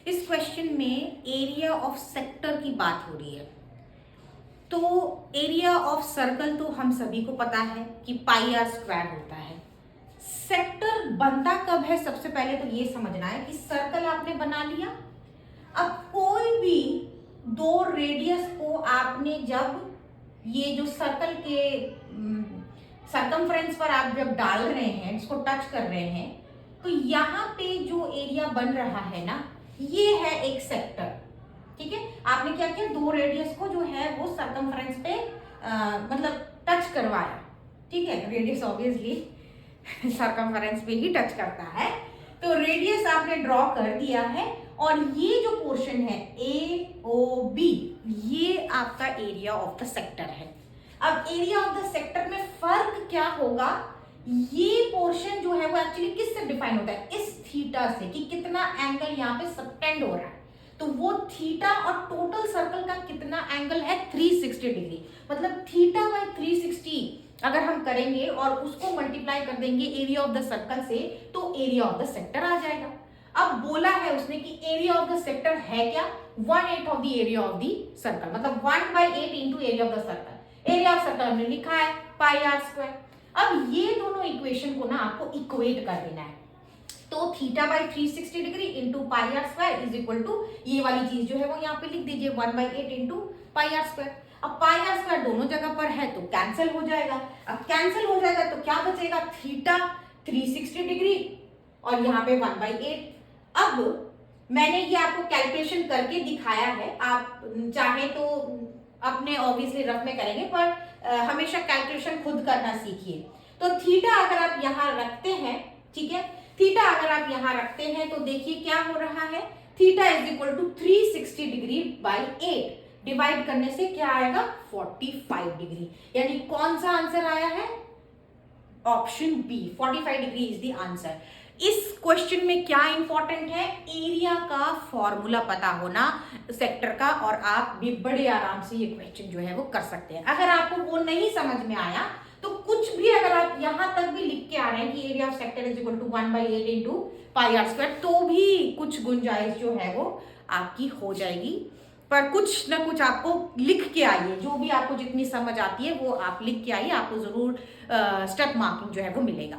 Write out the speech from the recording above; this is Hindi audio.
इस क्वेश्चन में एरिया ऑफ सेक्टर की बात हो रही है। तो एरिया ऑफ सर्कल तो हम सभी को पता है कि पाई आर स्क्वायर होता है। सेक्टर बनता कब है, सबसे पहले तो ये समझना है कि सर्कल आपने बना लिया। अब कोई भी दो रेडियस को आपने जब ये जो सर्कल के सरकमफ्रेंस पर आप जब डाल रहे हैं, इसको टच कर रहे हैं, तो यहाँ पे जो एरिया बन रहा है ना, ये है एक सेक्टर। ठीक है, आपने क्या किया, दो रेडियस को जो है वो सरकमफ्रेंस पे मतलब टच करवाया। ठीक है, रेडियस ऑब्वियसली सरकमफ्रेंस पे ही टच करता है, तो रेडियस आपने ड्रॉ कर दिया है और ये जो पोर्शन है ए ओ बी, ये आपका एरिया ऑफ द सेक्टर है। अब एरिया ऑफ द सेक्टर में फर्क क्या होगा, ये पोर्शन जो है वो एक्चुअली किससे डिफाइन होता है, इस थीटा से, कि कितना एंगल यहाँ पे सबटेंड हो रहा है। तो वो थीटा और टोटल सर्कल का कितना एंगल है 360 डिग्री, मतलब थीटा बाई 360 अगर हम करेंगे और उसको मल्टीप्लाई कर देंगे एरिया ऑफ द सर्कल से, तो एरिया ऑफ द सेक्टर आ जाएगा। अब बोला है उसने कि एरिया ऑफ द सेक्टर है क्या, 1/8 of the area of the circle, मतलब 1/8 into area of the circle. Area of circle हमने लिखा है पाई आर स्क्वायर। अब ये दोनों इक्वेशन को ना आपको इक्वेट कर देना है, तो theta by 360 degree into pi R square is equal to ये वाली चीज जो है वो यहाँ पे लिख दीजिए 1/8 इंटू पाई आर स्क्वायर। अब पाई आर स्क्वायर दोनों जगह पर है तो कैंसिल हो जाएगा। अब कैंसिल हो जाएगा तो क्या बचेगा, थीटा 360 डिग्री और यहाँ पे 1/8। अब मैंने ये आपको कैलकुलेशन करके दिखाया है, आप चाहे तो अपने ऑब्वियसली रफ में करेंगे, पर हमेशा कैलकुलेशन खुद करना सीखिए। तो थीटा अगर आप यहाँ रखते हैं, ठीक है, थीटा अगर आप यहाँ रखते हैं तो देखिए क्या हो रहा है, theta is equal to 360 degree by 8, divide करने से क्या आएगा 45 डिग्री, यानी कौन सा आंसर आया है, option B 45 degree is the answer. इस क्वेश्चन में क्या इंपॉर्टेंट है, एरिया का फॉर्मूला पता होना सेक्टर का, और आप भी बड़े आराम से ये क्वेश्चन जो है वो कर सकते हैं। अगर आपको वो नहीं समझ में आया तो कुछ भी अगर आप यहां तक भी लिख के आ रहे हैं कि area of sector is equal to 1/8 into pi R square, तो भी कुछ गुंजाइश जो है वो आपकी हो जाएगी। पर कुछ ना कुछ आपको लिख के आइए, जो भी आपको जितनी समझ आती है वो आप लिख के आइए, आपको जरूर स्टेप मार्किंग जो है वो मिलेगा।